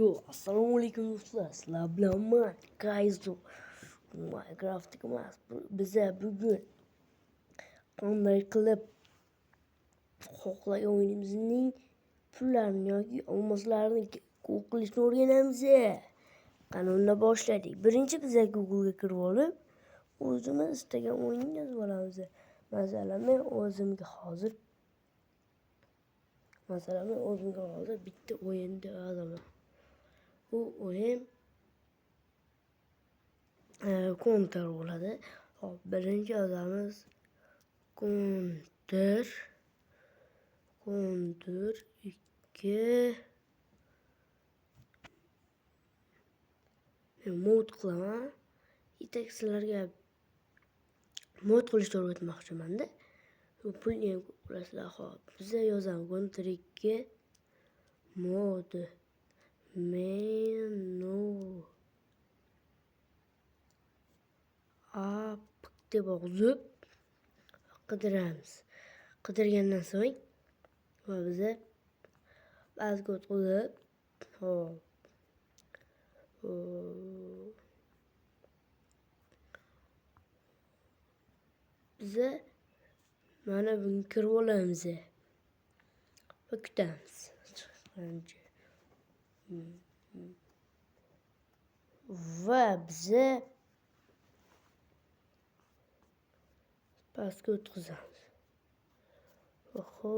Assalomu alaykum do'stlar. Sizlar bilanman Kaizo. Minecraft emas. Biza bugun qanday qilib xohlagan o'yinimizning pullarini yoki olmoslarini qilishni o'rganamiz. Qani unda boshladik. Birinchi biza Google'ga kirib olib, o'zimiz istagan o'yinni yozib olamiz. Masalan, men o'zimga hozir bitta o'yinni yozaman. Bu o'yin counter bo'ladi. Hop, birinchi yozamiz counter 2 mod qilaman. Yetakchilarga mod qilishni o'rgatmoqchiman-da. Bu pulni ham ko'rasizlar. Hop, biz yozamiz counter 2 mod menu app deb yozib qidiramiz. Qidirgandan so'ng va biza ba'zi o'tkazib biza mana bunga kirib olamiz va kutamiz. Va biza pastga o'tkazamiz. Oho,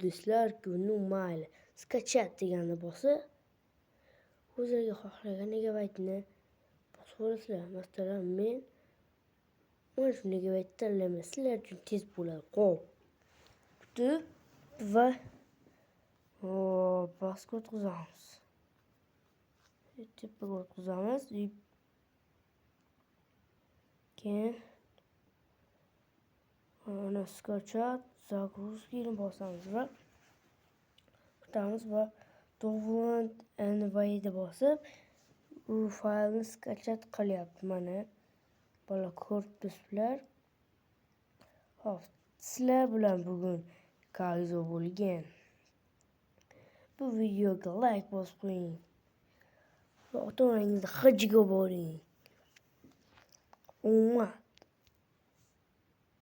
do'stlar, buni mayli. Skachat deganni bosib, o'zingizga xohlagan megabaytni bosib olasizlar. Masalan, men mana shu megabaytni tanlayman. Sizlar uchun tez bo'ladi. Qo'p. Kutib va pastga o'tkazamiz. Tepaga o'tkazamiz. Keyin ana skachat загрузкini bosamiz va kutamiz va download and wait bosib, u faylni skachat qilyapti. Mana bola ko'ribsizlar. Hop, sizlar bilan bugun Kaizo bo'lgan. Bu videoga like bosib qo'ying. Va ota-onangizni hajga boring. Umma